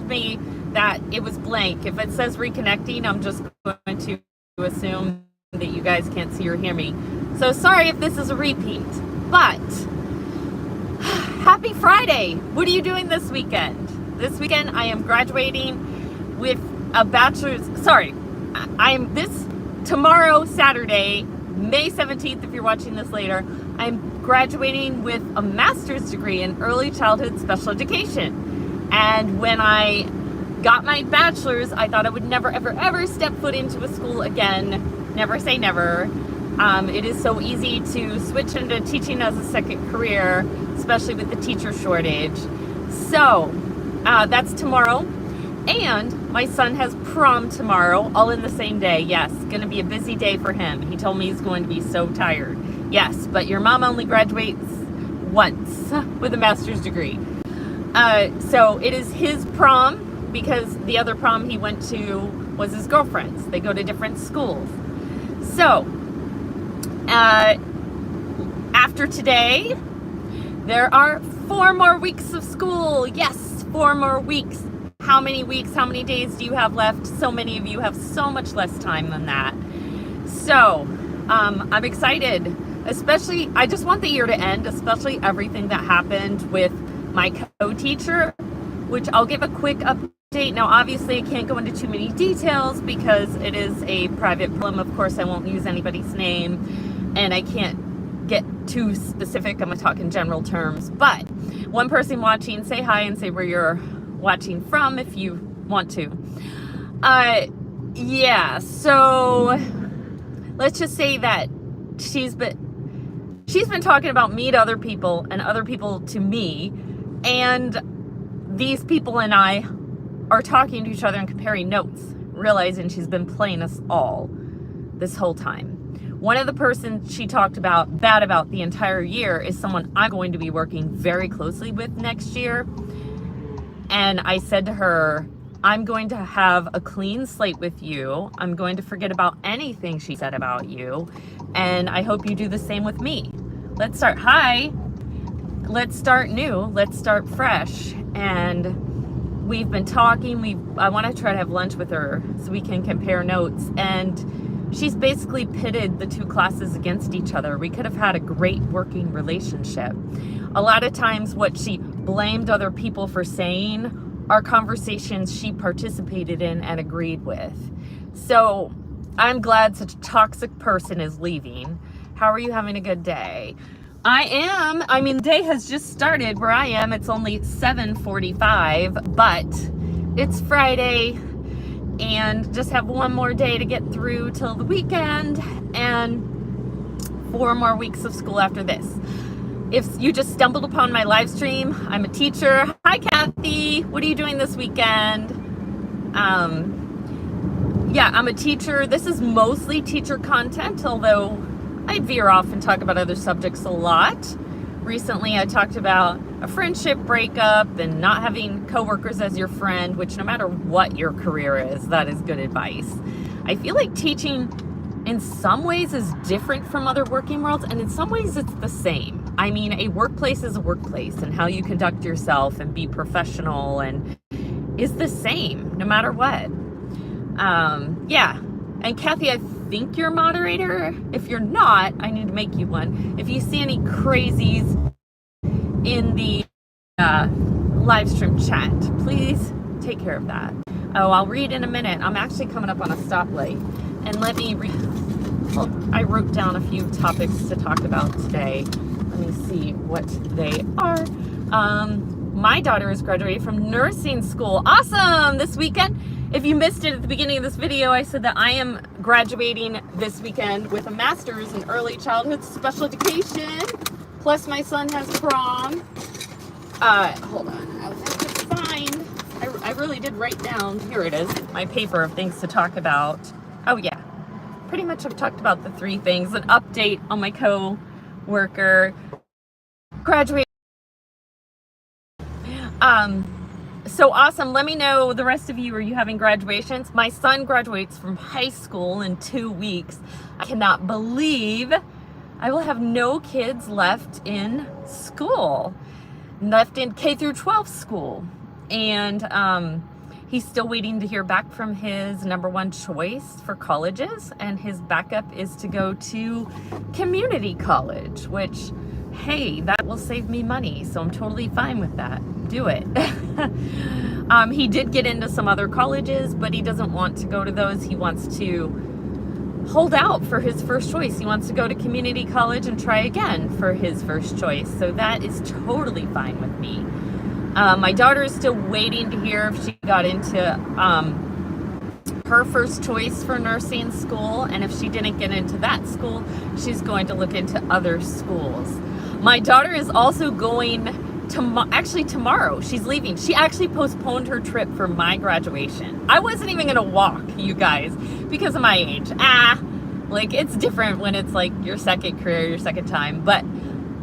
me that it was blank. If it says reconnecting, I'm just going to assume that you guys can't see or hear me. So sorry if this is a repeat, but happy Friday. What are you doing this weekend? This weekend I am graduating with a bachelor's, tomorrow, Saturday, May 17th, if you're watching this later, I'm graduating with a master's degree in early childhood special education. And when I got my bachelor's, I thought I would never, ever, ever step foot into a school again. Never say never. It is so easy to switch into teaching as a second career, especially with the teacher shortage. So that's tomorrow. And my son has prom tomorrow, all in the same day. Yes, going to be a busy day for him. He told me he's going to be so tired. Yes, but your mom only graduates once with a master's degree. So it is his prom, because the other prom he went to was his girlfriend's. They go to different schools. So after today, there are 4 more weeks of school. Yes, 4 more weeks. How many weeks, how many days do you have left? So many of you have so much less time than that. So I'm excited, especially, I just want the year to end, especially everything that happened with my co-teacher, which I'll give a quick update. Now, obviously, I can't go into too many details because it is a private prom. Of course, I won't use anybody's name, and I can't get too specific. I'm gonna talk in general terms. But one person watching, say hi and say where you're watching from if you want to. Yeah, so let's just say that she's been talking about me to other people and other people to me, and these people and I are talking to each other and comparing notes, realizing she's been playing us all this whole time. One of the persons she talked about bad about the entire year is someone I'm going to be working very closely with next year. And I said to her, I'm going to have a clean slate with you. I'm going to forget about anything she said about you. And I hope you do the same with me. Let's start high. Let's start new. Let's start fresh. And we've been talking. I want to try to have lunch with her so we can compare notes. And she's basically pitted the 2 classes against each other. We could have had a great working relationship. A lot of times what she blamed other people for saying are conversations she participated in and agreed with. So I'm glad such a toxic person is leaving. How are you having a good day? I am. I mean, the day has just started where I am. It's only 7:45, but it's Friday and just have 1 more day to get through till the weekend and 4 more weeks of school after this. If you just stumbled upon my live stream, I'm a teacher. Hi, Kathy. What are you doing this weekend? Yeah, I'm a teacher. This is mostly teacher content, although I veer off and talk about other subjects a lot. Recently, I talked about a friendship breakup and not having coworkers as your friend, which no matter what your career is, that is good advice. I feel like teaching in some ways is different from other working worlds, and in some ways it's the same. I mean, a workplace is a workplace, and how you conduct yourself and be professional and is the same no matter what. Yeah. And Kathy, I think you're a moderator. If you're not, I need to make you one. If you see any crazies in the live stream chat, please take care of that. Oh, I'll read in a minute. I'm actually coming up on a stoplight. And let me read. Well, I wrote down a few topics to talk about today. Let me see what they are. My daughter is graduating from nursing school. Awesome! This weekend. If you missed it at the beginning of this video, I said that I am graduating this weekend with a master's in early childhood special education. Plus my son has prom. Hold on, I'll have to find. I really did write down, here it is, my paper of things to talk about. Oh yeah, pretty much I've talked about the 3 things. An update on my co-worker, graduate. So awesome. Let me know, the rest of you, are you having graduations? My son graduates from high school in 2 weeks. I cannot believe I will have no kids left in school, left in K through 12 school. And He's still waiting to hear back from his number one choice for colleges, and his backup is to go to community college, which, hey, that will save me money, so I'm totally fine with that. Do it. He did get into some other colleges, but he doesn't want to go to those. He wants to hold out for his first choice. He wants to go to community college and try again for his first choice, so that is totally fine with me. My daughter is still waiting to hear if she got into her first choice for nursing school, and if she didn't get into that school, she's going to look into other schools. My daughter is also going actually tomorrow. She's leaving. She actually postponed her trip for my graduation. I wasn't even gonna walk, you guys, because of my age. Like, it's different when it's like your second career, your second time, but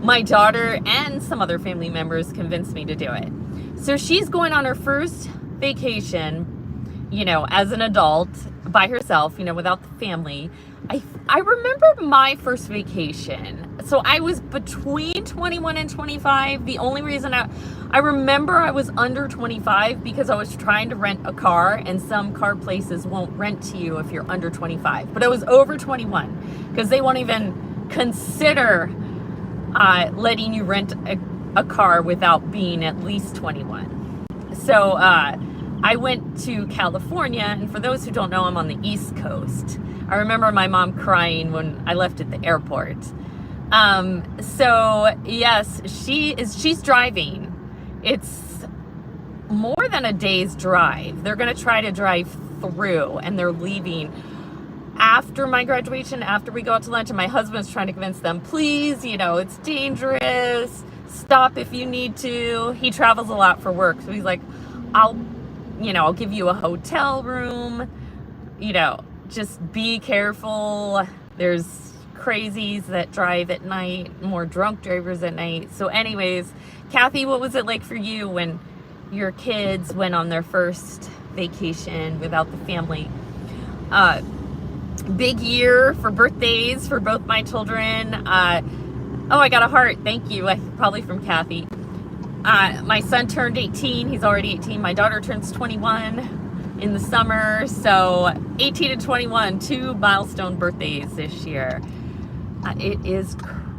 my daughter and some other family members convinced me to do it. So she's going on her first vacation, you know, as an adult by herself, you know, without the family. I remember my first vacation. So I was between 21 and 25. The only reason I remember I was under 25 because I was trying to rent a car, and some car places won't rent to you if you're under 25. But I was over 21 because they won't even consider letting you rent a car without being at least 21. So I went to California, and for those who don't know, I'm on the East Coast. I remember my mom crying when I left at the airport. So yes, she's driving. It's more than a day's drive. They're gonna try to drive through, and they're leaving after my graduation, after we go out to lunch, and my husband's trying to convince them, please, you know, it's dangerous, stop if you need to. He travels a lot for work, so he's like, I'll give you a hotel room, you know, just be careful. There's crazies that drive at night, more drunk drivers at night. So anyways, Kathy, what was it like for you when your kids went on their first vacation without the family? Big year for birthdays for both my children. Oh, I got a heart. Thank you. Probably from Kathy. My son turned 18. He's already 18. My daughter turns 21 in the summer. So 18 and 21, 2 milestone birthdays this year. It is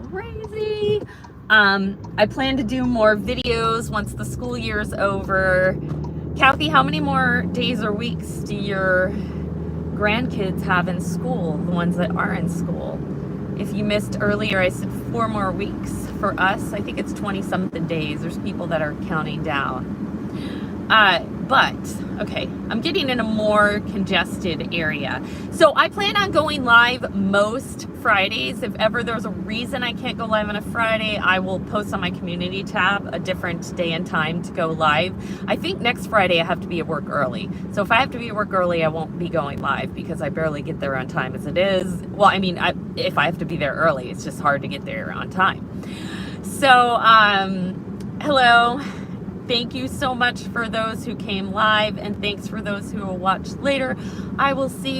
crazy. I plan to do more videos once the school year's over. Kathy, how many more days or weeks do your grandkids have in school, the ones that are in school? If you missed earlier, I said 4 more weeks. For us, I think it's 20-something days. There's people that are counting down. But, okay, I'm getting in a more congested area. So I plan on going live most Fridays. If ever there's a reason I can't go live on a Friday, I will post on my community tab a different day and time to go live. I think next Friday I have to be at work early. So if I have to be at work early, I won't be going live because I barely get there on time as it is. Well, I mean, if I have to be there early, it's just hard to get there on time. So, hello. Thank you so much for those who came live, and thanks for those who will watch later. I will see you.